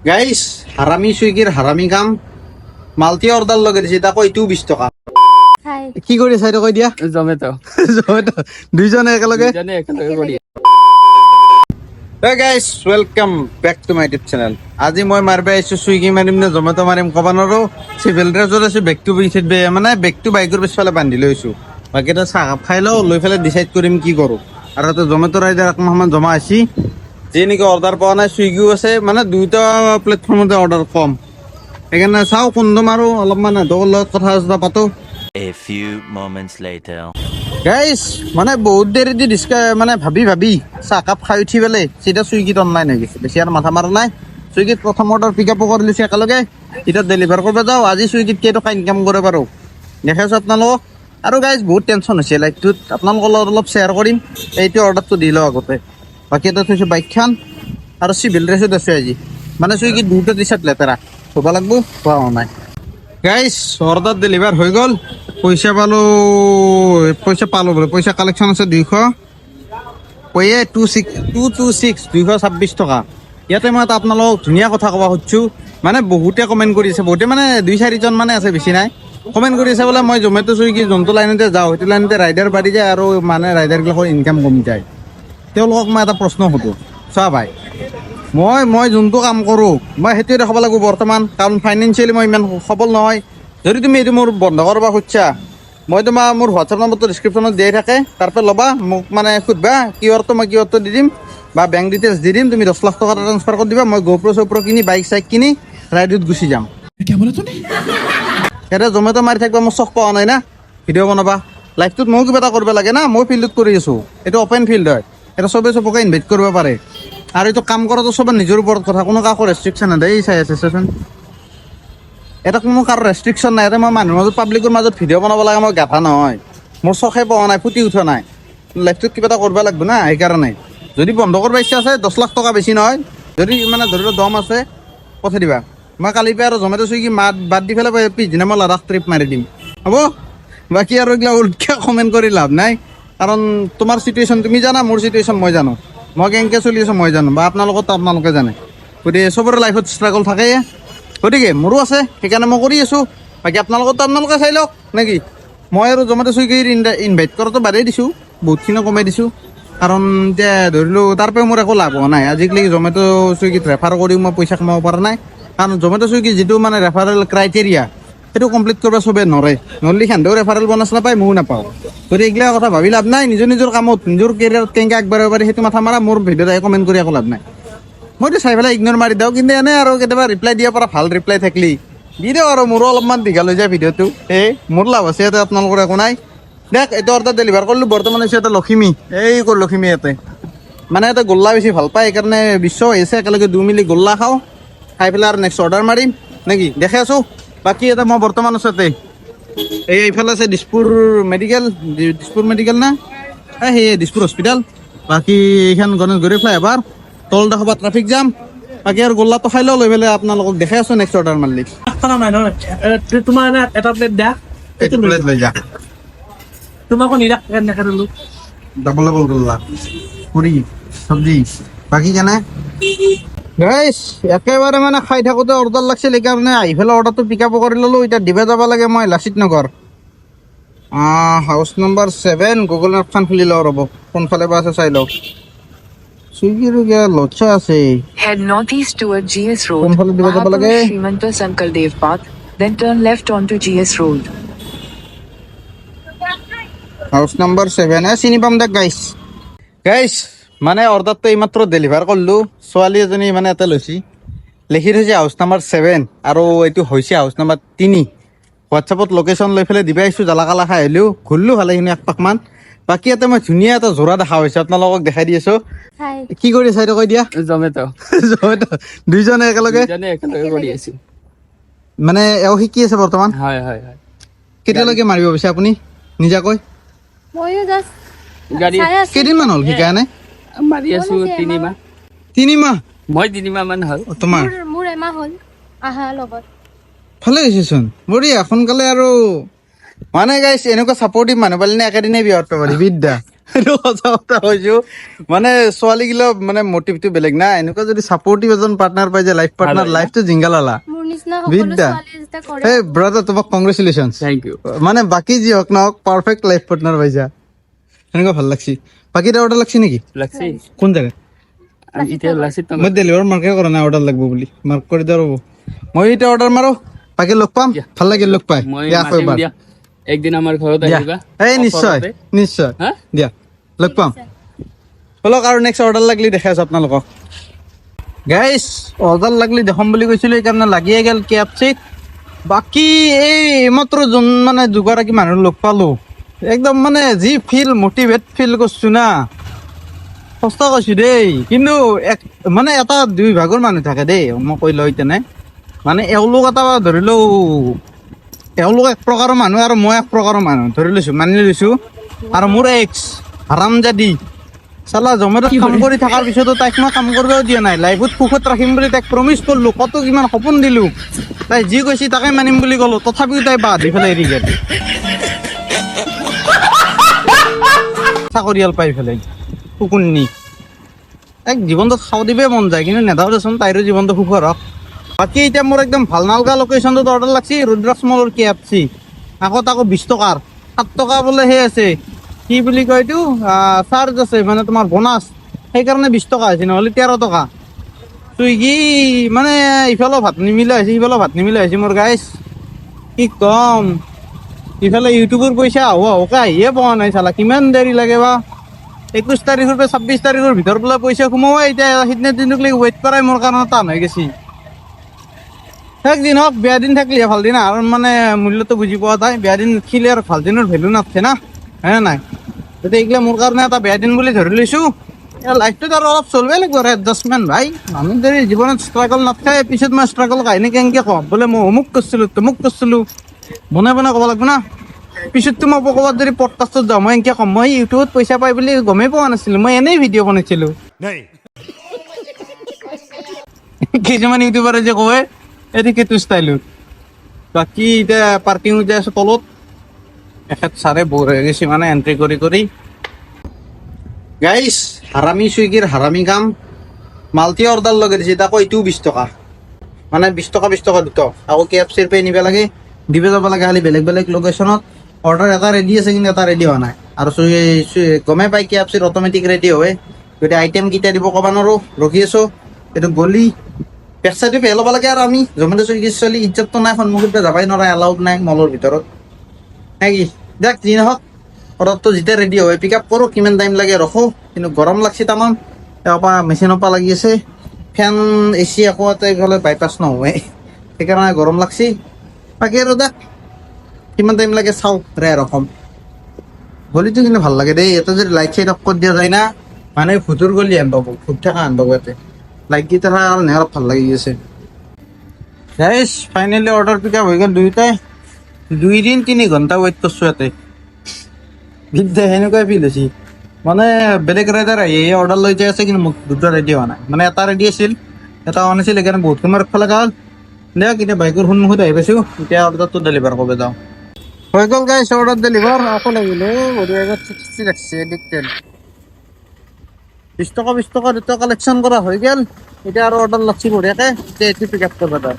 Guys হাৰামি সুইগিৰ হাৰামি কাম multi order লগে দিছে তাকো এইটো 20 টাকা কি কৰি চাই কৈ দিয়া জমেটো দুইজনে একেলগে কৰি Hey guys, welcome back to my YouTube channel. আজি মই মারবে আইছো সুইগি মারিম না জমেটো মারিম কবানৰো সিভিল ড্ৰেছৰ আছে বেক টু বিচিত বে মানে বেক টু বাইকৰ পিছফালে বান্ধি লৈছো বাকিটা চাহ খাই লও লৈ ফেলে ডিসাইড কৰিম কি কৰো আৰু তো জমেটো ৰাইডাৰ একমাহমান জমা আছি যে নেকি অৰ্ডাৰ পোৱা নাই সুইগিও আছে মানে দুইটা প্লেটফৰ্মতে অৰ্ডাৰ কম সেইকাৰণে চাও কোনটো মাৰো অলপমান দলৰ লগত কথা পাতো A few moments later. Guys মানে বহুত দেৰি দি মানে ভাবি চাহ কাপ খাই উঠি পেলাই চিধা চুইগিত অনলাইন হৈ গৈছে বেছি আৰু মাথা মাৰা নাই চুইগিত প্ৰথম অৰ্ডাৰ পিক আপ কৰি লৈছো একেলগে এতিয়া ডেলিভাৰ কৰিব যাওঁ আজি চুইগিত কেইটকা ইনকাম কৰিব পাৰো দেখাইছো আপোনালোকক আৰু গাইজ বহুত টেনশ্যন হৈছে লাইফটোত আপোনালোকৰ লগত অলপ শ্বেয়াৰ কৰিম এইটো অৰ্ডাৰটো দি লওঁ আগতে বাকী এটা থৈছোঁ বাইকখন আৰু চিভিল ড্ৰেছত আছোঁ আজি মানে চুইগিত দুটা টি চাৰ্ট লেতেৰা ধুব লাগিব হোৱা নাই গাইজ অৰ্ডাৰ ডেলিভাৰ হৈ গ'ল পইচা পালো বোলে পইচা কালেকশ্যন আছে 226 টকা ইয়াতে মই আপোনালোকক ধুনীয়া কথা ক'ব খুজিছোঁ মানে বহুতে কমেণ্ট কৰিছে বহুতে মানে 2-4জন মানে আছে বেছি নাই কমেণ্ট কৰিছে বোলে মই জমেটো চুইগি যোনটো লাইনতে যাওঁ সেইটো লাইনতে ৰাইডাৰ বাঢ়ি যায় আৰু মানে ৰাইডাৰবিলাকৰ ইনকাম কমি যায় তেওঁলোকক মই এটা প্ৰশ্ন সোধোঁ চোৱা ভাই মই যোনটো কাম কৰোঁ মই সেইটোৱে দেখাব লাগিব বৰ্তমান কাৰণ ফাইনেন্সিয়েলি মই ইমান সবল নহয় যদি তুমি এইটো মোৰ বন্ধ কৰিব খুজিছা মই তোমাৰ মোৰ হোৱাটছআপ নম্বৰটো ডিছক্ৰিপশ্যনত দিয়াই থাকে তাৰ পৰা ল'বা মোক মানে সুধিবা কিউআৰটো মই কিউআৰটো দি দিম বা বেংক ডিটেইলছ দি দিম তুমি 10 লাখ টকা ট্ৰান্সফাৰ কৰি দিবা মই গোপ্ৰ কিনি বাইক কিনি ৰাইডত গুচি যাম এতিয়া জমেটো মাৰি থাকিবা মোৰ চখ পোৱা নাই না ভিডিঅ' বনাবা লাইফটোত ময়ো কিবা এটা কৰিব লাগে না মই ফিল্ডত কৰি আছোঁ এইটো অপেন ফিল্ড হয় এটা চবে চবকে ইনভাইট কৰিব পাৰে আৰু এইটো কাম কৰাটো চবে নিজৰ ওপৰত কথা কোনো কাকো ৰেষ্ট্ৰিকশ্যন নেদে চাই আছে চোন এটা কোনো কাৰো ৰেষ্ট্ৰিকশ্যন নাই মই মানুহৰ মাজত পাব্লিকৰ মাজত ভিডিঅ' বনাব লাগে মই গাধা নহয় মোৰ চখে পোৱা নাই ফুটি উঠা নাই লাইফটোত কিবা এটা কৰিব লাগিব না সেইকাৰণে যদি বন্ধ কৰিব ইচ্ছা আছে 10 লাখ টকা বেছি নহয় যদি মানে ধৰি লওক দম আছে পঠাই দিবা মই কালিৰ পৰা আৰু জমেটো চুইগি বাদ দি পেলাই পিছদিনা মই লাডাখ ট্ৰিপ মাৰি দিম হ'ব বাকী আৰু এইগিলা উল্টা কমেণ্ট কৰি লাভ নাই কাৰণ তোমাৰ চিটুৱেশ্যন তুমি জানা মোৰ চিটুৱেশ্যন মই জানো মই কেনেকৈ চলি আছোঁ মই জানো বা আপোনালোকে জানে গতিকে চবৰে লাইফত ষ্ট্ৰাগল থাকেই গতিকে মোৰো আছে সেইকাৰণে মই কৰি আছোঁ বাকী আপোনালোকে চাই লওক নেকি মই আৰু জমেটো চুইগিৰ ইনভাইট কৰাটো বাদেই দিছোঁ বহুতখিনি কমাই দিছোঁ কাৰণ এতিয়া ধৰিলোঁ তাৰ পৰা মোৰ একো লাভ হোৱা নাই আজিকালি জমেটো চুইগিত ৰেফাৰ কৰিও মই পইচা কমাব পৰা নাই কাৰণ জমেটো চুইগি যিটো মানে ৰেফাৰেল ক্ৰাইটেৰিয়া সেইটো কমপ্লিট কৰিব চবে নৰলি খান্দেও ৰেফাৰেল বনাছ নাপায় ময়ো নাপাওঁ গতিকে এইগিলা কথা ভাবি লাভ নাই নিজৰ কামত নিজৰ কেৰিয়াৰত কেনেকৈ আগবাঢ়িব পাৰি সেইটো মাথা মাৰা মোৰ ভিডিঅ'ত কমেণ্ট কৰি একো লাভ নাই মইতো চাই পেলাই ইগন'ৰ মাৰি দিওঁ কিন্তু এনেই আৰু কেতিয়াবা ৰিপ্লাই দিব পৰা ভাল ৰিপ্লাই থাকিলি দি দিওঁ আৰু মোৰো অলপমান দীঘল হৈ যায় ভিডিঅ'টো মোৰ লাভ আছে ইয়াতে আপোনালোকৰ একো নাই দেখ এইটো অৰ্ডাৰ ডেলিভাৰ কৰিলোঁ বৰ্তমান হৈছে এটা লখিমী লখিমী ইয়াতে মানে এটা গোল্লা বেছি ভাল পায় সেইকাৰণে বিশ্ব আহিছে একেলগে 2 মিলি গোল্লা খাওঁ খাই পেলাই আৰু নেক্সট অৰ্ডাৰ মাৰিম নেকি দেখে আছোঁ বাকী এটা মই বৰ্তমান ওচৰতে এইফালে আছে দিছপুৰ মেডিকেল না দিছপুৰ হস্পিটেল বাকী এইখন গণেশগুৰি ফ্লাইঅভাৰ তল দেখাবা ট্ৰাফিক জাম বাকী আৰু গোল্লাটো খাই লৈ পেলাই আপোনালোকক দেখাই আছোঁ নেক্সট অৰ্ডাৰ মাৰিলে তোমাৰ এটা প্লেট দিয়া এইটো প্লেট লৈ যা তোমাকো নিৰাখ নেখালোঁ ডাবল গোল্লা পুৰি চব্জি বাকী কেনে গাইছ একেবাৰে মানে খাই থাকোঁতে অৰ্ডাৰ লাগিছিল সেইকাৰণে আহি পেলাই অৰ্ডাৰটো পিক আপ কৰি ল'লোঁ এতিয়া দিব যাব লাগে মই লাচিত নগৰ হাউচ নম্বৰ 7 গুগল মেপখন খুলি লওঁ ৰ'ব কোনফালে বা আছে চাই লওঁ চুইগিৰ লচ্ছা আছে Head northeast toward GS Road. কোনফালে দিব যাব লাগে Srimanta Sankaldev Path. Then turn left onto GS Road. House number 7 চিনি পাম দে গাইছ মানে অৰ্ডাৰটো এইমাত্ৰ ডেলিভাৰ কৰিলোঁ ছোৱালী এজনী মানে এটা লৈছি লিখি থৈছে হাউচ নম্বৰ 7 আৰু এইটো হৈছে হাউচ নম্বৰ 3 হোৱাটছআপত লোকেশ্যন লৈ পেলাই দিবা আহিছোঁ জ্বালা কালা খাই আহিলোঁ ঘূৰিলোঁ ভালেখিনি এক পাকমান বাকী ইয়াতে মই ধুনীয়া এটা যোৰা দেখা হৈছে আপোনালোকক দেখাই দি আছোঁ কি কৰি আছে কৈ দিয়া জমেটো দুইজনে একেলগে কৰি আছোঁ মানে এওঁ শিকি আছে বৰ্তমান হয় কেতিয়ালৈকে মাৰিব পিছে আপুনি নিজাকৈ ময়ো জাষ্ট গাড়ী কেইদিনমান হ'ল শিকাই নাই মাৰি আছোঁ 3 মাহ 3 মাহ মই 3 মাহ মান হ'ল তোমাৰ মোৰ এমাহ হ'ল আহা লগত ভালে হৈছেচোন বঢ়িয়া সোনকালে আৰু মানে গাইছ এনেকুৱা ছাপৰ্টিভ মানুহ পালে একেদিনাই বিয়া পাব পাৰি বিদ্যা এইটো সঁচা কথা কৈছো মানে ছোৱালীগিলা মানে মটিভটো বেলেগ না এনেকুৱা যদি ছাপৰ্টিভ এজন পাৰ্টনাৰ পাই যায় লাইফ পাৰ্টনাৰ লাইফটো জিংগালালা মোৰ নিচিনা সকলো বিদ্যা ছোৱালী যেতিয়া কৰে এই ব্ৰাদাৰ তোমাক কংগ্ৰেচুলেশ্যন থেংক ইউ মানে বাকী যি হওক নহওক পাৰফেক্ট লাইফ পাৰ্টনাৰ পাইছা সেনেকুৱা ভাল লাগছি বাকী এটা অৰ্ডাৰ লাগছি নেকি লাগছি কোন জেগা আমি এতিয়া লাচিত মই ডেলিভাৰ মাৰ্কে কৰা নাই অৰ্ডাৰ লাগব বুলি মাৰ্ক কৰি দিয়া ৰ'ব মই এতিয়া অৰ্ডাৰ মাৰো বাকী লগ পাম ভাল লাগিল লগ পাই মই দিয়া আকৌ মাতিম এবাৰ দিয়া একদিন আমাৰ ঘৰত দিয়া আহিবা এই নিশ্চয় অফাৰতে। নিশ্চয় হা দিয়া লগ পাম বলক আৰু নেক্সট অৰ্ডাৰ লাগিলে দেখাই আছো আপোনালোকক গাইছ অৰ্ডাৰ লাগিলে দেখাম বুলি কৈছিলো সেইকাৰণে লাগিয়ে গেল কেএফচিত বাকী এই এইমাত্ৰ যোন মানে দুগৰাকী মানুহ লগ পালো একদম মানে যি ফিল মটিভেট ফিল কৰিছো না সঁচা কৈছো দেই কিন্তু মানে এটা দুই ভাগৰ মানুহ থাকে দেই মই কৈ লওঁ তেনে মানে এওঁলোক এটা ধৰি লওঁ এওঁলোক এক প্ৰকাৰৰ মানুহ আৰু মই এক প্ৰকাৰৰ মানুহ ধৰি লৈছো মানি লৈছো আৰু মোৰ এক্স হাৰামজাদি চালা জমেটত কাম কৰি থকাৰ পিছতো তাইক মই কাম কৰিবও দিয়া নাই লাইফত সুখত ৰাখিম বুলি তাইক প্ৰমিছ কৰিলো কত কিমান সপোন দিলো তাই যি কৈছে তাকে মানিম বুলি ক'লো তথাপিও তাই বাদ দি পেলাই এৰি গেল চাকৰিয়াল পাই পেলাই শুকুন্নি তাইক জীৱনটোত খাও দিবই মন যায় কিন্তু নেদাও দেচোন তাইৰো জীৱনটো সুখৰ হওক বাকী এতিয়া মোৰ একদম ভাল নালগা লোকেশ্যনটোত অৰ্ডাৰ লাগছি ৰুদ্ৰাক্ষ মলৰ কেএফচি আকৌ 20 টকাৰ 7 টকা বোলে সেই আছে কি বুলি কয় এইটো চাৰ্জ আছে মানে তোমাৰ বোনাছ সেইকাৰণে 20 টকা হৈছে নহ'লে 13 টকা চুইগি মানে ইফালেও ভাত নিমিলা হৈছে সিফালেও ভাত নিমিলা হৈছে মোৰ গাইছ কি কম ইফালে ইউটিউবৰ পইচা আহোকে আহিয়ে পোৱা নাই চালা কিমান দেৰি লাগে বা 21 তাৰিখৰ পৰা 26 তাৰিখৰ ভিতৰত বোলে পইচা সোমাব এতিয়া সিদিনা দিনলৈকে ৱেইট কৰাই মোৰ কাৰণে টান হৈ গৈছে একদিন হওক বেয়া দিন থাকিলে ভাল দিন আৰু মানে মূল্যটো বুজি পোৱা যায় বেয়া দিন দেখিলে আৰু ভাল দিনৰ ভেলু নাথাকে না হয় নাই গতিকে এইগিলা মোৰ কাৰণে এটা বেয়া দিন বুলি ধৰি লৈছোঁ লাইফটোত আৰু অলপ চলিবই লাগিব আৰু এডজাষ্টমেণ্ট ভাই আমি যদি জীৱনত ষ্ট্ৰাগল নাথাকে পিছত মই ষ্ট্ৰাগল কাহিনী কেনেকৈ কম বোলে মই অমুক কৰিছিলোঁ তমুক কৰিছিলোঁ বনাই ক'ব লাগিব না পিছততো মই ক'ৰবাত যদি পডকাষ্টত যাওঁ মই এনেকৈ ক'ম মই ইউটিউবত পইচা পাই বুলি গমেই পোৱা নাছিলোঁ মই এনেই ভিডিঅ' বনাইছিলোঁ কিছুমান ইউটিউবাৰে যে কয় এদিকেতো ষ্টাইলত বাকী এতিয়া পাৰ্কিঙত যাই আছোঁ তলত এখেত ছাৰে বৰ হৈ গৈছে মানে এণ্ট্ৰি কৰি গাইছ হাৰামি চুইগিৰ হাৰামি কাম মাল্টি অৰ্ডাৰ লগাই দিছে তাকো এইটোও 20 টকা মানে 20 টকা দুটা আকৌ কেএফচিৰ পে নিব লাগে দিব যাব লাগে খালি বেলেগ বেলেগ লোকেশ্যনত অৰ্ডাৰ এটা ৰেডি আছে কিন্তু এটা ৰেডি হোৱা নাই আৰু গমেই পাই কেএফচিৰ অট'মেটিক ৰেডি হয় গতিকে আইটেম কেতিয়া দিব ক'ব নোৱাৰোঁ ৰখি আছোঁ এইটো গলি পেকচাইটো পে ল'ব লাগে আৰু আমি জমেটো চুইগিৰ চলি ইজ্জতটো নাই সন্মুখত যাবই নোৱাৰে এলাউড নাই মলৰ ভিতৰত নে কি দিয়ক যি নহওক অৰ্ডাৰটো যেতিয়া ৰেডি হয় পিক আপ কৰোঁ কিমান টাইম লাগে ৰখোঁ কিন্তু গৰম লাগছে তামান তাৰপৰা মেচিনৰ পৰা লাগি আছে ফেন এচি আকৌ এইফালে বাইপাছ নহয় সেইকাৰণে গৰম লাগছি বাকী আৰু দেখ কিমান টাইম লাগে চাওঁ ৰে ৰকম গলিটো কিন্তু ভাল লাগে দেই ইয়াতে যদি লাইট চাইট অফ কৰি দিয়া যায় না মানে ভূতৰ গলি আন পাব ভূত থকা আন পাব ইয়াতে লাইট কেইটাৰ কাৰণে অলপ ভাল লাগি আছে গাইছ ফাইনেলি অৰ্ডাৰ পিক আপ হৈ গ'ল দুয়োটাই 2 দিন 3 ঘণ্টা ৱেইট কৰিছোঁ ইয়াতে বিদ্যা সেনেকুৱাই ফিল হৈছে মানে বেলেগ ৰাইডাৰ আহি অৰ্ডাৰ লৈ যাই আছে কিন্তু মোক দুটা ৰেডি হোৱা নাই মানে এটা ৰেডি আছিল এটা হোৱা নাছিল সেইকাৰণে বহুত সময় ৰখিব লগা হ'ল দিয়ক এতিয়া বাইকৰ সন্মুখত আহি পাইছোঁ এতিয়া অৰ্ডাৰটো ডেলিভাৰ কৰিব যাওঁ হৈ গ'ল গাইছ অৰ্ডাৰ ডেলিভাৰ আকৌ লাগিলে এডিক্টেড 20 টকা দুটা কালেকশ্যন কৰা হৈ গ'ল এতিয়া আৰু অৰ্ডাৰ লাগছি বঢ়িয়াকৈ এতিয়া এইটো পিক আপ কৰিব যাওঁ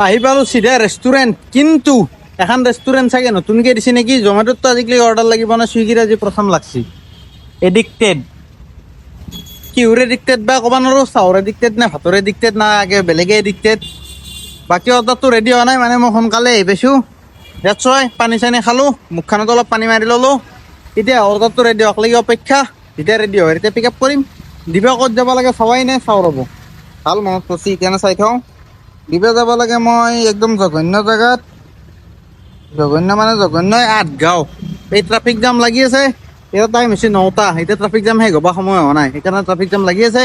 আহি পালোঁ চিধা ৰেষ্টুৰেণ্ট কিন্তু এখন ৰেষ্টুৰেণ্ট চাগে নতুনকৈ দিছে নেকি জমেটোতো আজিকালি অৰ্ডাৰ লাগিব না চুইগিৰ আজি প্ৰথম লাগছি এডিক্টেড কিহৰ এডিক্টেড বা ক'ব নোৱাৰোঁ চাহৰ এডিক্টেড নে ভাতৰ এডিক্টেড না আগে বেলেগে এডিক্টেড বাকী অৰ্ডাৰটো ৰেডি হোৱা নাই মানে মই সোনকালে আহি পাইছোঁ ডেটছ হয় পানী চানী খালোঁ মুখখনত অলপ পানী মাৰি ল'লোঁ এতিয়া অৰ্ডাৰটো ৰেডি হোৱাক লাগি অপেক্ষা যেতিয়া ৰেডি হয় তেতিয়া পিক আপ কৰিম দিব ক'ত যাব লাগে চাৱাই নাই চাওঁ ৰ'ব ভাল মনত পৰিছে সেইকাৰণে চাই থওঁ দিব যাব লাগে মই একদম জঘন্য জেগাত জঘন্য 8 গাঁও এই ট্ৰাফিক জাম লাগি আছে এতিয়া টাইম হৈছে 9টা এতিয়া ট্ৰাফিক জাম শেষ হ'ব সময় হোৱা নাই সেইকাৰণে ট্ৰাফিক জাম লাগি আছে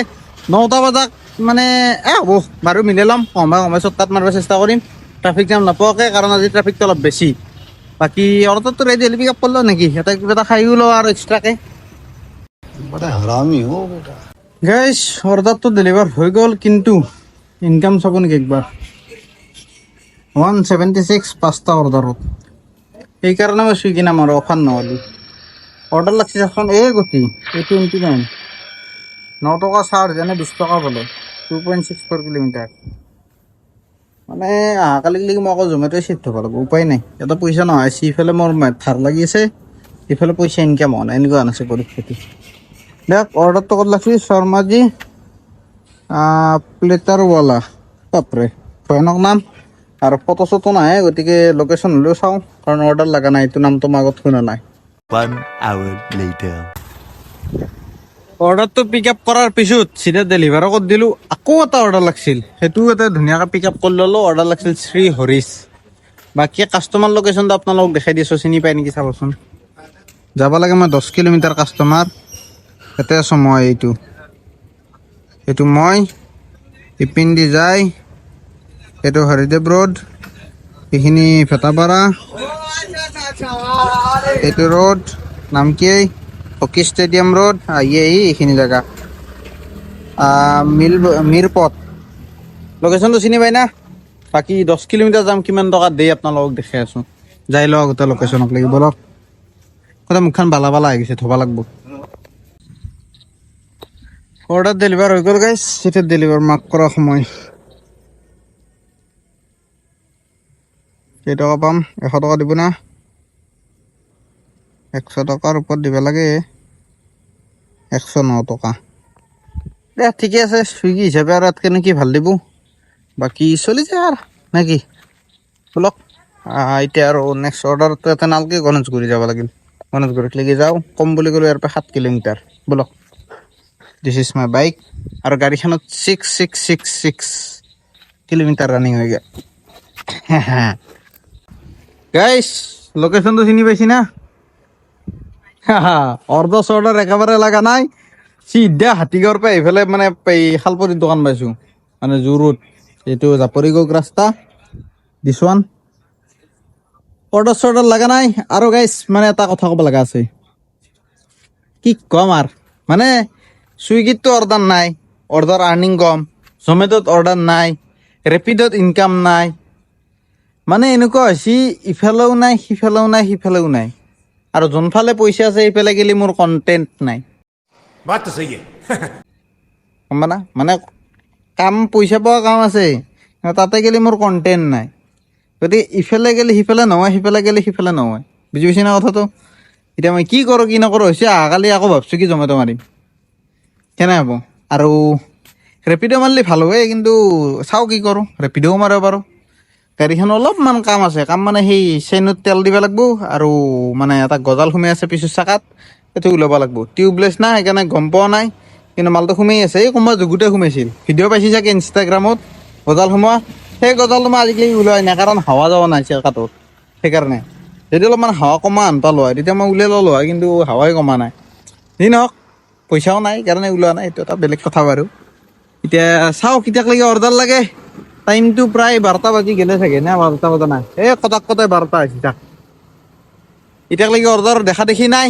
9টা বজাত মানে হ'ব বাৰু মিলাই ল'ম সময় চৰ্টকাট মাৰিব চেষ্টা কৰিম ট্ৰাফিক জাম নাপাওঁকৈ কাৰণ আজি ট্ৰাফিকটো অলপ বেছি বাকী অৰ্ডাৰটো ৰেডি হ'লে পিক আপ কৰিলোঁ নেকি সিহঁতে কিবা এটা খাইও লওঁ আৰু এক্সট্ৰাকৈ গাইছ অৰ্ডাৰটো ডেলিভাৰ হৈ গ'ল কিন্তু ইনকাম চাব নেকি একবাৰ 176 5টা অৰ্ডাৰত সেইকাৰণে মই চুইগি নামাৰোঁ অফাৰ নহ'লে অৰ্ডাৰ লাগছে এখন এই গতি এই 29 9 টকা চাৰ্জ এনে 20 টকা বোলে 2.64 কিলোমিটাৰ মানে অহাকালি লাগি মই আকৌ জমেটোৱে চিফ্ট হ'ব লাগিব উপায় নাই এটা পইচা নহয় সিফালে মোৰ ধাৰ লাগি আছে ইফালে পইচা ইনকাম হোৱা নাই এনেকুৱা আছে পৰিস্থিতি দেখ অৰ্ডাৰটো ক'ত লাগছি শৰ্মাজী প্লেটাৰৱালা বাপৰে ভয়ানক নাম আৰু ফটো চটো নাহে গতিকে লোকেশ্যন হ'লেও চাওঁ কাৰণ অৰ্ডাৰ লগা নাই এইটো নামটো মই আগত শুনা নাই 1 hour later. অৰ্ডাৰটো পিক আপ কৰাৰ পিছত চিধা ডেলিভাৰো কৰি দিলোঁ আকৌ এটা অৰ্ডাৰ লাগিছিল সেইটোও এটা ধুনীয়াকৈ পিক আপ কৰি ল'লোঁ অৰ্ডাৰ লাগিছিল শ্ৰী হৰিশ বাকী কাষ্টমাৰ লোকেশ্যনটো আপোনালোকক দেখাই দিছোঁ চিনি পাই নেকি চাবচোন যাব লাগে মই 10 কিলোমিটাৰ কাষ্টমাৰ ইয়াতে আছোঁ মই এইটো মই ইপিন্দি যায় এইটো হৰিদেৱ ৰোড এইখিনি ভেটাপাৰা এইটো ৰোড নাম কি হকী ষ্টেডিয়াম ৰোড এইখিনি জেগা মিৰপথ লোকেশ্যনটো চিনি পাই না বাকী 10 কিলোমিটাৰ যাম কিমান টকা দিয়ে আপোনালোকক দেখাই আছোঁ যাই লওঁ গোটেই লোকেশ্যনক লাগিব বলক গোটেই মুখখন বালা বালা হৈ গৈছে থ'ব লাগব অৰ্ডাৰ ডেলিভাৰ হৈ গ'ল গাইছ এতিয়া ডেলিভাৰ মাৰ্ক কৰা সময় কেইটকা পাম 100 টকা দিব না 100 টকাৰ ওপৰত দিব লাগে 109 টকা দে ঠিকে আছে চুইগি হিচাপে আৰু ইয়াতকৈ কি ভাল দিব বাকী চলি যায় আৰু নে কি বলক এতিয়া আৰু নেক্সট অৰ্ডাৰটো এটা নালকে গণেশগুৰি যাব লাগিল গণেশগুৰিত লাগি যাওঁ কম বুলি ক'লোঁ ইয়াৰ পৰা 7 কিলোমিটাৰ বলক দিছ ইজ মাই বাইক আৰু গাড়ীখনত 6666 কিলোমিটাৰ ৰানিং হৈ গ'ল গাইছ লোকেশ্যনটো চিনি পাইছি না অৰ্ডাৰ চৰ্ডাৰ একেবাৰে লগা নাই চিধা হাতীগাঁৱৰ পৰা এইফালে মানে এই শালপতিৰ দোকান পাইছোঁ মানে জোৰোড এইটো জাপৰিগোগ ৰাস্তা দিছ ওৱান অৰ্ডাৰ চৰ্ডাৰ লগা নাই আৰু গাইছ মানে এটা কথা ক'ব লগা আছে কি ক'ম আৰু মানে চুইগিতটো অৰ্ডাৰ নাই অৰ্ডাৰ আৰ্নিং কম জমেট'ত অৰ্ডাৰ নাই ৰেপিডত ইনকাম নাই মানে এনেকুৱা হৈছে ইফালেও নাই সিফালেও নাই আৰু যোনফালে পইচা আছে সেইফালে গেলি মোৰ কণ্টেণ্ট নাই গম না মানে কাম পইচা পোৱা কাম আছে তাতে গেলি মোৰ কণ্টেণ্ট নাই গতিকে ইফালে গেলি সিফালে নহয় সিফালে গেলি সিফালে নহয় বুজি পাইছি না কথাটো এতিয়া মই কি কৰোঁ কি নকৰোঁ হৈছে অহাকালি আকৌ ভাবছোঁ কি জমেট' মাৰিম কেনে হ'ব আৰু ৰেপিড' মাৰিলে ভাল হয় কিন্তু চাওঁ কি কৰোঁ ৰেপিড'ও মাৰিব পাৰোঁ গাড়ীখন অলপমান কাম আছে কাম মানে সেই চেইনত তেল দিব লাগিব আৰু মানে এটা গজাল সোমাই আছে পিছৰ চাকাত সেইটো ওলাব লাগিব টিউবলেছ নাই সেইকাৰণে গম পোৱা নাই কিন্তু মালটো সোমাই আছে এই কোনোবা জুগুতে সোমাইছিল ভিডিঅ' পাইছি চাগে ইনষ্টাগ্ৰামত গজাল সোমোৱা সেই গজালটো মই আজিকালি ওলোৱাই নাই কাৰণ হাৱা যোৱা নাই চাকাটোত সেইকাৰণে যদি অলপমান হাৱা কমা আন পালোঁ হয় তেতিয়া মই উলিয়াই ল'লোঁ হয় কিন্তু হাৱাই কমা নাই যি নহওক পইচাও নাই কাৰণে ওলোৱা নাই এইটো এটা বেলেগ কথা বাৰু এতিয়া চাওঁ কেতিয়ালৈকে অৰ্ডাৰ লাগে টাইমটো প্ৰায় 12টা বাজি গ'লে চাগে না 12টা বজা নাই এই কটাক 12টা হৈছে তাক এতিয়ালৈকে অৰ্ডাৰ দেখা দেখি নাই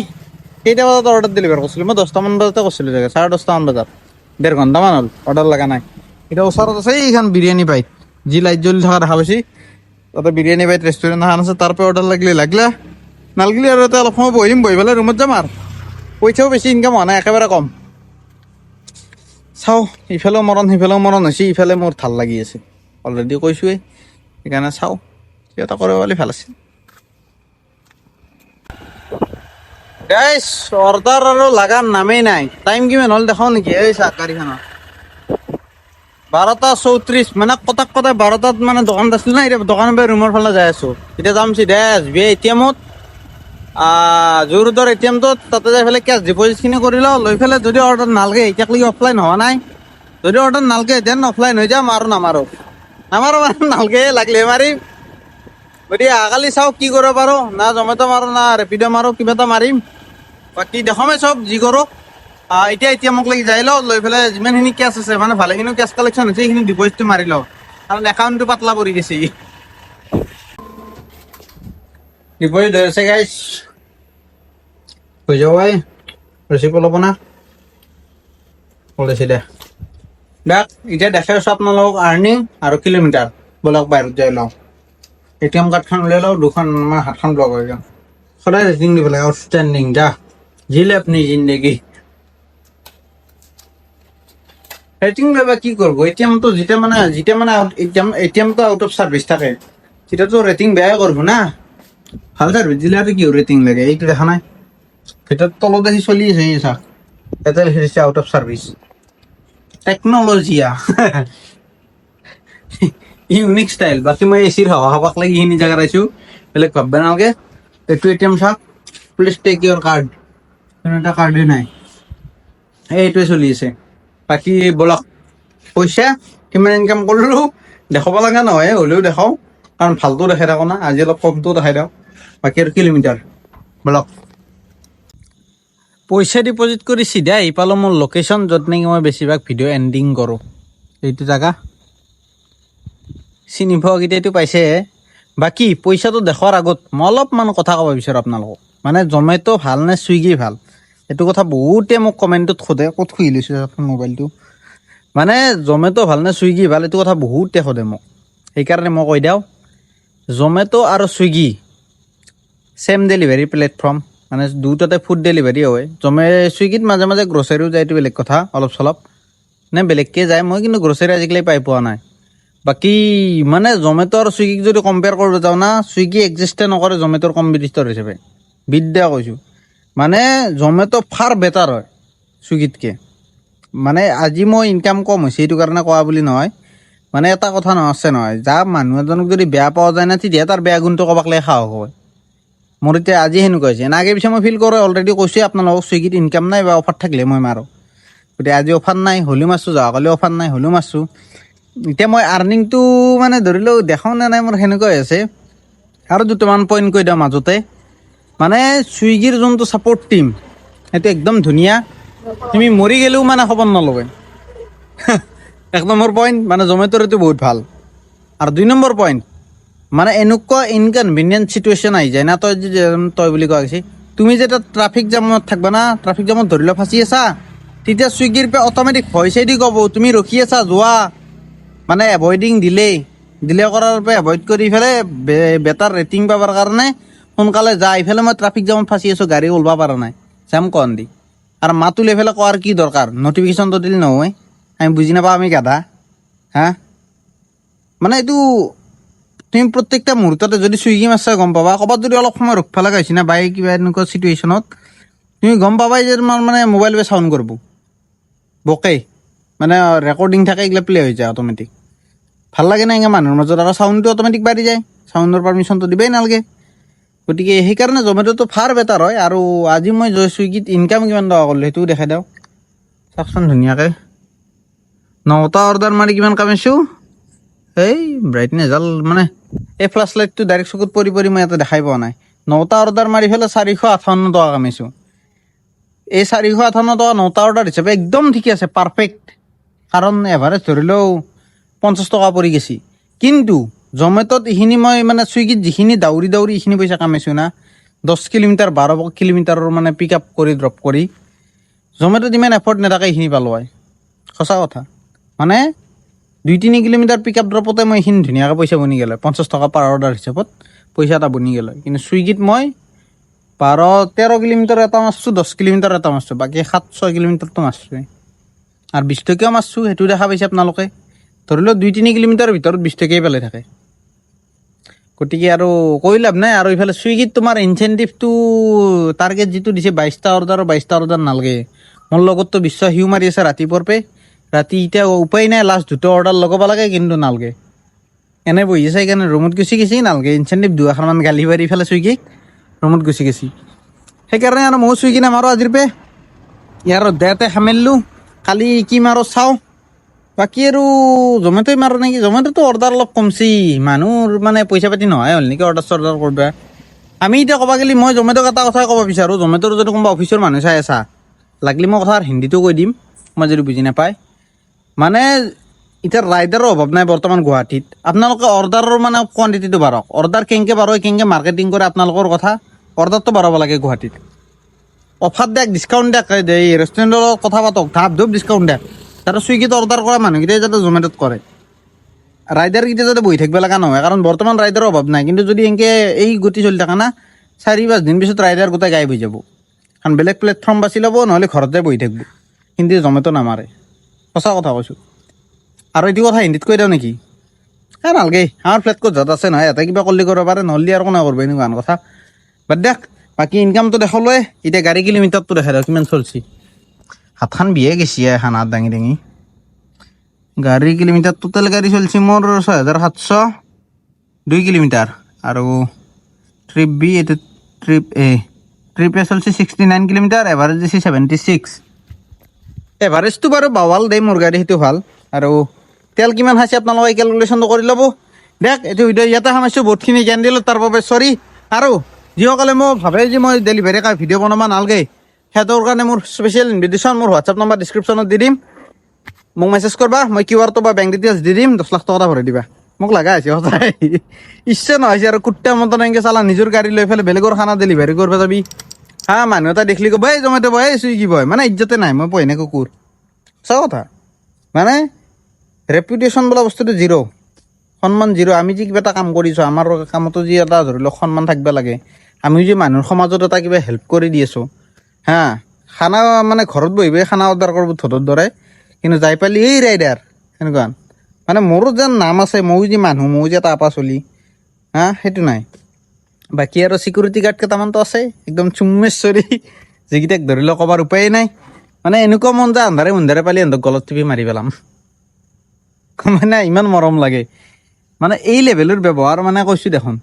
কেইটা বজাত অৰ্ডাৰ ডেলিভাৰ কৰিছিলোঁ মই 10টামান বজাতে কৰিছিলোঁ চাগে 10:30মান বজাত 1.5 ঘণ্টামান হ'ল অৰ্ডাৰ লগা নাই এতিয়া ওচৰত আছে এইখন বিৰিয়ানী বাইট যি লাইট জ্বলি থকা দেখা পাইছি তাতে বিৰিয়ানী বাইট ৰেষ্টুৰেণ্ট এখন আছে তাৰ পৰা অৰ্ডাৰ লাগিলে নালগিলে আৰু এটা অলপ সময় বহি পেলাই ৰুমত যাম আৰু পইচাও বেছি ইনকাম হোৱা নাই একেবাৰে কম চাওঁ ইফালেও মৰণ সিফালেও মৰণ হৈছে ইফালে মোৰ ভাল লাগি আছে অলৰেডি কৈছোঁৱেই সেইকাৰণে চাওঁ কিবা এটা কৰিব পালে ভাল আছিল গাইছ অৰ্ডাৰ আৰু লাগাৰ নামেই নাই টাইম কিমান হ'ল দেখাওঁ নেকি এই চাহ গাড়ীখনত 12:34 মানে কটাক 12টাত মানে দোকানত আছিল না এতিয়া দোকানৰ পৰা ৰুমৰ ফালে যাই আছোঁ এতিয়া যাম চিধা SBI ATMত জোৰোডৰ ATMটোত তাতে যাই পেলাই কেছ ডিপজিটখিনি কৰি লওঁ লৈ পেলাই যদি অৰ্ডাৰ নালাগে এতিয়ালৈকে অফলাইন হোৱা নাই যদি অৰ্ডাৰ নালাগে দেন অফলাইন হৈ যাম আৰু নামাৰোঁ মানে নালাগে লাগিলে মাৰিম গতিকে অহাকালি চাওঁ কি কৰিব পাৰোঁ না জমেট' মাৰোঁ না ৰেপিড' মাৰোঁ কিবা এটা মাৰিম বাকী দেখামেই চব যি কৰোঁ এতিয়া মোক লাগি যাই লওঁ লৈ পেলাই যিমানখিনি কেছ আছে মানে ভালেখিনি কেছ কালেকশ্যন হৈছে সেইখিনি ডিপজিটটো মাৰি লওঁ কাৰণ একাউণ্টটো পাতলা পৰি গৈছে ডিপজিট হৈ আছে গাইছ হৈ যাব ৰিচিপ্ট ল'ব না ওলাইছে দে এতিয়া দেখাই আছোঁ আপোনালোকক আৰ্নিং আৰু কিলোমিটাৰ বলক বাহিৰত যাই লওঁ ATM কাৰ্ডখন উলিয়াই লওঁ দুখন আমাৰ হাতখন ব্লক হৈ গ'ল সদায় ৰেটিং দিব লাগে আউটষ্টেণ্ডিং যা জিলে আপনি জিন্দগি রেটিং লবা কি করবো এটিএম তো যেটা মানে এটিএম তো আউট অফ সার্ভিস থাকে সেটা তো রেটিং বেয়া করবো না ভাল সার্ভিস দিলে আর কি রেটিং লাগে এইটো দেখা নাই এটা তলত দেখি চলি আছে এই চা এটা লিখে আউট অফ সার্ভিস টেকনলজিয়া ইউনিক স্টাইল বাকি মই এচিৰ হাৱা খাবাক লাগি এইখিনি জেগাত আইছো বেলেগ ভাববা নালাগে এইটো এটিএম চাওক প্লিজ টেক ইউৰ কাৰ্ড এটা কাৰ্ডে নাই এইটোৱে চলি আছে বাকী বলক পইচা কিমান ইনকাম কৰিলো দেখাব লগা নহয় হ'লেও দেখাওঁ কাৰণ ভালটো দেখাই থাকো না আজি অলপ কমটো দেখাই দিওঁ বাকী আৰু কিলোমিটাৰ বলক পইচা ডিপজিট কৰি চিধা আহি পালোঁ মোৰ লোকেশ্যন য'ত নেকি মই বেছিভাগ ভিডিঅ' এণ্ডিং কৰোঁ এইটো জেগা চিনি পোৱাকেইটাইতো পাইছে বাকী পইচাটো দেখুৱাৰ আগত মই অলপমান কথা ক'ব বিচাৰোঁ আপোনালোকক মানে জমেট' ভাল নে চুইগি ভাল এইটো কথা বহুতে মোক কমেণ্টত সোধে ক'ত খুলি লৈছোঁ আপোনাৰ মোবাইলটো মানে জমেট' ভাল নে চুইগি ভাল এইটো কথা বহুতে সোধে মোক সেইকাৰণে মই কৈ দিওঁ জমেট' আৰু চুইগি ছেম ডেলিভাৰী প্লেটফৰ্ম মানে দুটাতে ফুড ডেলিভাৰী হয় চুইগিত মাজে মাজে গ্ৰচাৰীও যায় এইটো বেলেগ কথা অলপ চলপ নে বেলেগকৈ যায় মই কিন্তু গ্ৰচাৰী আজিকালি পাই পোৱা নাই বাকী মানে জমেট' আৰু চুইগিক যদি কম্পেয়াৰ কৰিব যাওঁ না চুইগি এক্সিষ্টে নকৰে জমেট'ৰ কম্পিটিটৰ হিচাপে বিদ্যা কৈছোঁ মানে জমেট' ফাৰ বেটাৰ হয় চুইগিতকৈ মানে আজি মই ইনকাম কম হৈছে এইটো কাৰণে কোৱা বুলি নহয় মানে এটা কথা আছে নহয় যা মানুহ এজনক যদি বেয়া পোৱা যায় না তেতিয়া তাৰ বেয়া গুণটো ক'বাক লাগে সাহস হয় মোৰ এতিয়া আজি সেনেকুৱা হৈছে আগে পিছে মই ফিল কৰোঁ অলৰেডি কৈছোঁৱে আপোনালোকক চুইগিত ইনকাম নাই বা অফাৰ থাকিলে মই মাৰোঁ গতিকে আজি অফাৰ নাই হ'লেও মাৰছোঁ যোৱাকালি অফাৰ নাই হ'লেও মাৰছোঁ এতিয়া মই আৰ্নিংটো মানে ধৰি লওক দেখাওঁ নে নাই মোৰ সেনেকুৱা হৈ আছে আৰু দুটামান পইণ্ট কৈ দিওঁ মাজতে মানে চুইগিৰ যোনটো ছাপৰ্ট টীম সেইটো একদম ধুনীয়া তুমি মৰি গ'লেও মানে খবৰ নল'বে এক নম্বৰ পইণ্ট মানে জমেট'ৰ এইটো বহুত ভাল আৰু 2 নম্বৰ পইণ্ট মানে এনেকুৱা ইনকনভিনিয়েণ্ট চিটুৱেশ্যন আহি যায় না তই বুলি কোৱা গৈছে তুমি যেতিয়া ট্ৰাফিক জামত থাকবা না ট্ৰাফিক জামত ধৰি লোৱা ফাঁচি আছা তেতিয়া চুইগিৰ পৰা অট'মেটিক ভইচেদি ক'ব তুমি ৰখি আছা যোৱা মানে এভইডিং ডিলে কৰাৰ পৰা এভইড কৰি পেলাই বেটাৰ ৰেটিং পাবৰ কাৰণে সোনকালে যা ইফালে মই ট্ৰাফিক জামত ফাঁচি আছোঁ গাড়ী ওলবা পৰা নাই যাম কন দি আৰু মাতো লৈ পেলাই কোৱাৰ কি দৰকাৰ নটিফিকেশ্যনটো দিলে নহয় আমি বুজি নাপাওঁ আমি গাধা হা মানে এইটো তুমি প্ৰত্যেকটা মুহূৰ্ততে যদি চুইগি মাছা গম পাবা ক'ৰবাত যদি অলপ সময় ৰখিব লগা হৈছে না বাই কিবা এনেকুৱা চিটুৱেশ্যনত তুমি গম পাবাই যে তোমাৰ মানে মোবাইলটোৱে চাউণ্ড কৰিব বকে মানে ৰেকৰ্ডিং থাকে এইগিলা প্লে হৈ যায় অট'মেটিক ভাল লাগে না এনেকৈ মানুহৰ মাজত আৰু চাউণ্ডটো অট'মেটিক বাঢ়ি যায় চাউণ্ডৰ পাৰ্মিশ্যনটো দিবই নালাগে গতিকে সেইকাৰণে জমেট'টো ফাৰ বেটাৰ হয় আৰু আজি মই চুইগিত ইনকাম কিমান টকা কৰিলোঁ সেইটোও দেখাই দিওঁ চাওকচোন ধুনীয়াকৈ 9টা অৰ্ডাৰ মাৰি কিমান কামাইছোঁ এই ব্ৰাইটনেছ ডাল মানে এই ফ্লাছ লাইটটো ডাইৰেক্ট চকুত পৰি মই ইয়াতে দেখাই পোৱা নাই 9টা অৰ্ডাৰ মাৰি পেলাই 458 টকা কামাইছোঁ এই 458 টকা 9টা অৰ্ডাৰ হিচাপে একদম ঠিকে আছে পাৰফেক্ট কাৰণ এভাৰেজ ধৰিলেও 50 টকা পৰি গৈছে কিন্তু জমেট'ত এইখিনি মই মানে চুইগিত যিখিনি দাউৰি এইখিনি পইচা কামাইছোঁ না 10 কিলোমিটাৰ 12 কিলোমিটাৰৰ মানে পিক আপ কৰি ড্ৰপ কৰি জমেট'ত ইমান এফৰ্ট নেথাকে এইখিনি পালোঁ হয় সঁচা কথা মানে 2-3 কিলোমিটাৰ পিক আপ ড্ৰপতে মই এইখিনি ধুনীয়াকৈ পইচা বনি গ'লে 50 টকা পাৰ অৰ্ডাৰ হিচাপত পইচা এটা বনি গ'লে কিন্তু চুইগিত মই 13 কিলোমিটাৰ এটা মাৰছোঁ 10 কিলোমিটাৰ এটা মাৰছোঁ বাকী 7-6 কিলোমিটাৰটো মাৰছোঁ আৰু 20 টকীয়াও মাৰছোঁ সেইটো দেখা পাইছে আপোনালোকে ধৰি লওক 2-3 কিলোমিটাৰৰ ভিতৰত 20 টকীয়াই পেলাই থাকে গতিকে আৰু কৈ লাভ নাই আৰু ইফালে চুইগিত তোমাৰ ইনচেণ্টিভটো টাৰ্গেট যিটো দিছে 22টা অৰ্ডাৰ নালাগে মোৰ লগততো বিশ্বাস সিও মাৰি আছে ৰাতিপুৱাৰ পে ৰাতি এতিয়া উপায় নাই লাষ্ট 2টা অৰ্ডাৰ লগাব লাগে কিন্তু নালাগে এনে বহি আছে সেইকাৰণে ৰুমত গুচি গৈছে নালাগে ইনচেণ্টিভ 2-এখনমান গালি পাৰি ফেলে চুইগিক ৰুমত গুচি গৈছে সেইকাৰণে আৰু ময়ো চুইগি নামাৰোঁ আজিৰ পে ইয়াৰ দেহতে সামিলোঁ কালি কি মাৰোঁ চাওঁ বাকী আৰু জমেট'ই মাৰোঁ নেকি জমেট'টো অৰ্ডাৰ অলপ কমছি মানুহৰ মানে পইচা পাতি নহয় হ'ল নেকি অৰ্ডাৰ কৰিব আমি এতিয়া ক'ব গ'লে মই জমেট'ক এটা কথাই ক'ব বিচাৰোঁ জমেট'ৰ যদি কোনোবা অফিচৰ মানুহ চাই আছা লাগিলে মই কথা হিন্দীটো কৈ দিম মই যদি বুজি নাপায় মানে এতিয়া ৰাইডাৰৰ অভাৱ নাই বৰ্তমান গুৱাহাটীত আপোনালোকে অৰ্ডাৰৰ মানে কোৱাণ্টিটিটো বাঢ়ক অৰ্ডাৰ কেনেকৈ বাঢ়ক কেনেকৈ মাৰ্কেটিং কৰে আপোনালোকৰ কথা অৰ্ডাৰটো বাঢ়াব লাগে গুৱাহাটীত অফাৰ দিয়ক ডিছকাউণ্ট দিয়ক এই ৰেষ্টুৰেণ্টৰ লগত কথা পাতক ধাপ ধুপ ডিছকাউণ্ট দিয়ক তাতে চুইগিত অৰ্ডাৰ কৰা মানুহকেইটাই যাতে জমেট'ত কৰে ৰাইডাৰকেইটা যাতে বহি থাকিব লগা নহয় কাৰণ বৰ্তমান ৰাইডাৰৰ অভাৱ নাই কিন্তু যদি এনেকৈ এই গতি চলি থাকে না 4-5 দিন পিছত ৰাইডাৰ গোটেই গায়ব হৈ যাব কাৰণ বেলেগ প্লেটফৰ্ম বাছি ল'ব নহ'লে ঘৰত যাই বহি থাকিব, কিন্তু জমেটো নামাৰে। সঁচা কথা কৈছোঁ। আৰু এইটো কথা হিন্দীত কৈ দিওঁ নেকি? নালগে, আমাৰ ফ্লেট ক'ত য'ত আছে নহয়, ইয়াতে কিবা কৰিলে কৰিব পাৰে, নহ'লে আৰু কোনে কৰিব এনেকুৱা কথা। বাদ দিয়ক, বাকী ইনকামটো দেখালোৱে, এতিয়া গাড়ী কিলোমিটাৰটো দেখাই দিয়ক কিমান চলছি। হাতখন বিয়ে গেছি এখন হাত দাঙি দাঙি। গাড়ী কিলোমিটাৰ টোটেল গাড়ী চলছি মোৰ 6,702 কিলোমিটাৰ। আৰু ট্ৰিপ বি, এইটো ট্ৰিপ এ, ট্ৰিপে চলছি 69 কিলোমিটাৰ, এভাৰেজ দিছে 76। এভাৰেজটো বাৰু বাৱাল দেই মোৰ গাড়ী, সেইটো ভাল। আৰু তেল কিমান খাইছে আপোনালোকে কেলকুলেশ্যনটো কৰি ল'ব। দেখ এইটো ভিডিঅ' ইয়াতে সামাইছোঁ, বহুতখিনি জ্ঞান দিলোঁ, তাৰ বাবে চৰি। আৰু যিসকলে মোক ভাবে যে মই ডেলিভাৰী ভিডিঅ' বনাব নালাগে, সিহঁতৰ কাৰণে মোৰ স্পেচিয়েল ইনভিটেশ্যন, মোৰ হোৱাটছআপ নম্বৰ ডিছক্ৰিপশ্যনত দি দিম, মোক মেছেজ কৰবা, মই QR বা বেংক ডিটেইলছ দি দিম, 10 লাখ টকা এটা ভৰাই দিবা। মোক লগা হৈছে সঁচাই, ইচ্ছা নহৈছে আৰু কুত্তা মতন এনেকৈ চালা নিজৰ গাড়ী লৈ পেলাই বেলেগৰ খানা ডেলিভাৰী কৰিব যাবি। মানুহ এটা দেখিলি ক'ব এই জমেটো বয়, এই চুইগি বয়, মানে ইজ্জতে নাই, মই পঢ়িনে কুকুৰ। সঁচা কথা, মানে ৰেপুটেশ্যন বোলা বস্তুটো জিৰ', সন্মান জিৰ'। আমি যি কিবা এটা কাম কৰিছোঁ, আমাৰ কামতো যি এটা ধৰি লওক সন্মান থাকিব লাগে, আমি যে মানুহৰ সমাজত এটা কিবা হেল্প কৰি দি আছোঁ, খানা মানে ঘৰত বহি বহি খানা অৰ্ডাৰ কৰিব ধৰৰ দৰে, কিন্তু যাই পালি এই ৰাইডাৰ সেনেকুৱা, মানে মোৰো যেন নাম আছে, ময়ো যে মানুহ, ময়ো যে তাৰপা চলি, সেইটো নাই। বাকী আৰু চিকিউৰিটি গাৰ্ড কেইটামানতো আছে একদম চুম্মেশ্বৰী, যিকেইটাক ধৰি লওক ক'বাৰ উপায়ে নাই। মানে এনেকুৱা মন যায় আন্ধাৰে মুন্ধাৰে পালি সিহঁতক গলত টিপি মাৰি পেলাম, মানে ইমান মৰম লাগে। মানে এই লেভেলৰ ব্যৱহাৰ মানে কৈছোঁ দেখোন।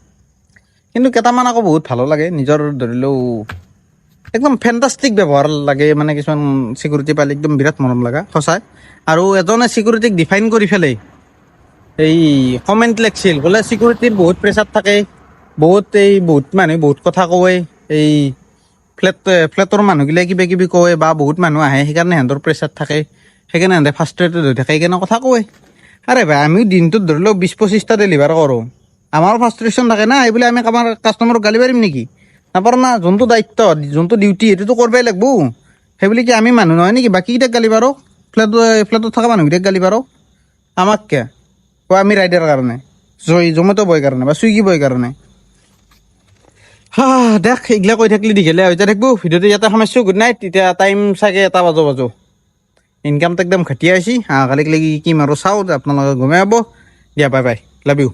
কিন্তু কেইটামান আকৌ বহুত ভালো লাগে, নিজৰ ধৰি লওঁ একদম ফেণ্টাষ্টিক ব্যৱহাৰ লাগে, মানে কিছুমান চিকিউৰিটি পালে একদম বিৰাট মৰম লগা সঁচাই। আৰু এজনে চিকিউৰিটিক ডিফাইন কৰি পেলাই এই কমেণ্ট লিখিছিল, বোলে চিকিউৰিটিৰ বহুত প্ৰেছাৰ থাকে, বহুত মানুহে বহুত কথা কয়, এই ফ্লেটৰ মানুহগিলাই কিবা কিবি কয়, বা বহুত মানুহ আহে সেইকাৰণে সিহঁতৰ প্ৰেছাৰ থাকে, সেইকাৰণে সিহঁতে ফাৰ্ষ্ট্ৰেটেড হৈ থাকে, সেইকাৰণে কথা কয়। আৰে ভাই, আমিও দিনটোত ধৰি লওক 20-25টা ডেলিভাৰ কৰোঁ, আমাৰো ফাৰ্ষ্ট্ৰেশ্যন থাকে না, এইবুলি আমি আমাৰ কাষ্টমাৰক গালি পাৰিম নেকি? নাপাৰোঁ না। যোনটো দায়িত্ব, যোনটো ডিউটি, সেইটোতো কৰিবই লাগিব। সেইবুলি কি আমি মানুহ নহয় নেকি? বাকীকেইটাক গালি পাৰোঁ, ফ্লেটত থকা মানুহকেইটাক গালি পাৰোঁ, আমাক কিয় আমি ৰাইডাৰ কাৰণে, জমেটো বয় কাৰণে বা চুইগি বয় কাৰণে। দেখ এইগিলা কৈ থাকিলে দীঘলীয়া হৈ যায় থাকিব। ভিডিঅ'টো ইয়াতে সামৰিছোঁ, গুড নাইট। এতিয়া টাইম চাগে 1 বাজো। ইনকামটো একদম ঘটিয়া হৈছে, কালিক লাগি কি মাৰোঁ চাওঁ, আপোনালোকে গমেই পাব। দিয়া, বাই বাই, লাভ ইউ।